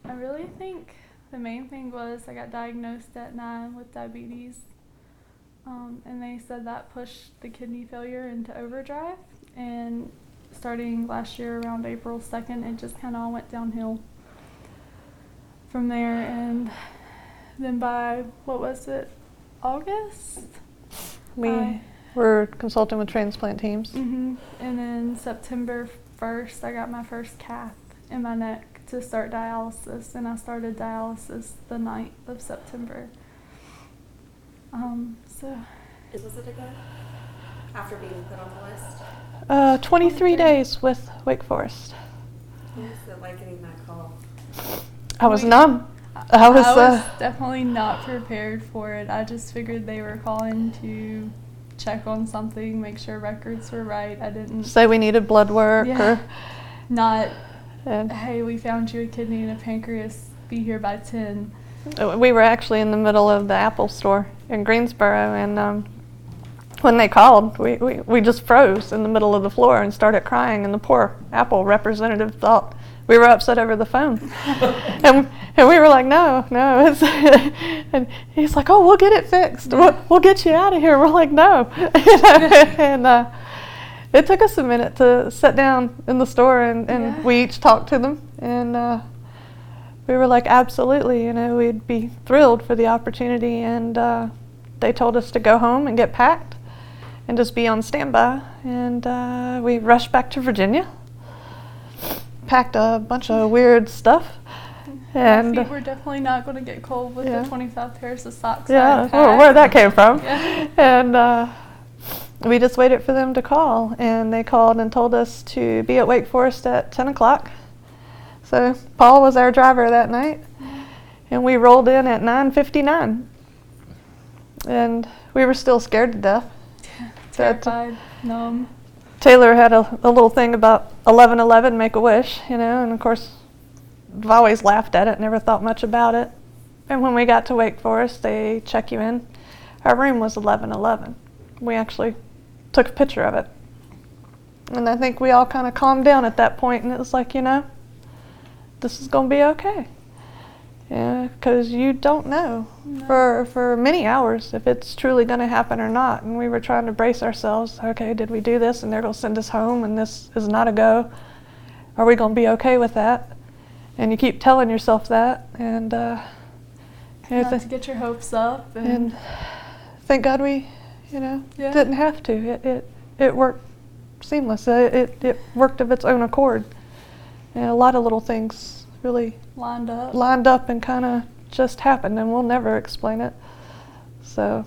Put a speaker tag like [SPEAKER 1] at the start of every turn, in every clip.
[SPEAKER 1] I really think the main thing was I got diagnosed at 9 with diabetes, and they said that pushed the kidney failure into overdrive. And starting last year around April 2nd, it just kind of all went downhill from there. And then by, what was it, August?
[SPEAKER 2] We were consulting with transplant teams.
[SPEAKER 1] And then September 1st, I got my first cath in my neck to start dialysis, and I started dialysis the 9th of September.
[SPEAKER 3] Was it again? After being put on the list?
[SPEAKER 2] 23 days with Wake Forest.
[SPEAKER 3] What was it like getting that call?
[SPEAKER 2] I was numb. I was
[SPEAKER 1] definitely not prepared for it. I just figured they were calling to check on something, make sure records were right. I didn't
[SPEAKER 2] say we needed blood work or
[SPEAKER 1] not. Hey, we found you a kidney and a pancreas. Be here by 10.
[SPEAKER 2] We were actually in the middle of the Apple store in Greensboro, and when they called, we just froze in the middle of the floor and started crying. And the poor Apple representative thought we were upset over the phone, and we were like, no, it's and he's like, oh, we'll get it fixed. We'll get you out of here. We're like, no, and it took us a minute to sit down in the store, and we each talked to them, and we were like, absolutely, we'd be thrilled for the opportunity. And they told us to go home and get packed and just be on standby. And we rushed back to Virginia, packed a bunch of weird stuff. And
[SPEAKER 1] my feet were definitely not going to get cold with the 25 pairs of socks.
[SPEAKER 2] Where that came from. And we just waited for them to call, and they called and told us to be at Wake Forest at 10 o'clock. So Paul was our driver that night, and we rolled in at 9:59. And we were still scared to death.
[SPEAKER 1] Terrified, numb.
[SPEAKER 2] Taylor had a little thing about 11:11, make a wish, and of course I've always laughed at it, never thought much about it. And when we got to Wake Forest, they check you in. Our room was 11:11. We actually took a picture of it. And I think we all kind of calmed down at that point, and it was like, this is going to be okay. Because you don't know for many hours if it's truly going to happen or not. And we were trying to brace ourselves. Okay, did we do this and they're going to send us home and this is not a go? Are we going to be okay with that? And you keep telling yourself that. And
[SPEAKER 1] not to get your hopes up.
[SPEAKER 2] And thank God we, didn't have to. It worked seamless. It worked of its own accord. And a lot of little things really lined up and kind of just happened, and we'll never explain it. So.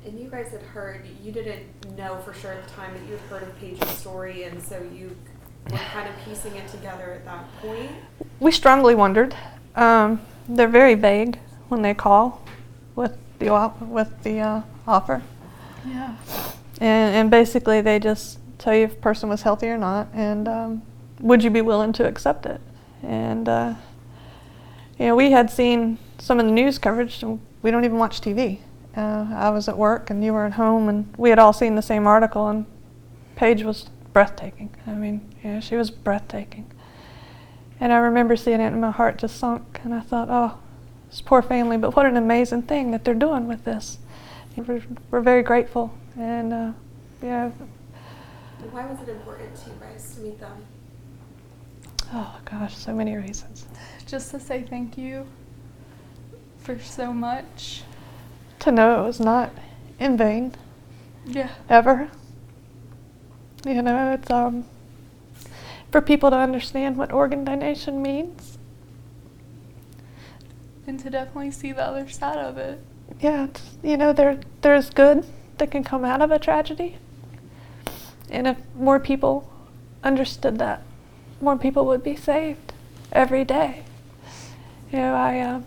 [SPEAKER 3] And you guys had heard, you didn't know for sure at the time that you had heard of Paige's story, and so you were kind of piecing it together at that point?
[SPEAKER 2] We strongly wondered. They're very vague when they call with the offer.
[SPEAKER 1] Yeah.
[SPEAKER 2] And basically they just tell you if a person was healthy or not, and would you be willing to accept it? And we had seen some of the news coverage, and we don't even watch TV. I was at work and you were at home, and we had all seen the same article, and Paige was breathtaking. I mean, she was breathtaking. And I remember seeing it and my heart just sunk, and I thought, oh, this poor family, but what an amazing thing that they're doing with this. We're very grateful, and
[SPEAKER 3] And why was it important to you guys to meet them?
[SPEAKER 2] Oh gosh, so many reasons.
[SPEAKER 1] Just to say thank you for so much.
[SPEAKER 2] To know it was not in vain.
[SPEAKER 1] Yeah.
[SPEAKER 2] Ever. It's for people to understand what organ donation means.
[SPEAKER 1] And to definitely see the other side of it.
[SPEAKER 2] Yeah, there's good that can come out of a tragedy. And if more people understood that, more people would be saved every day. I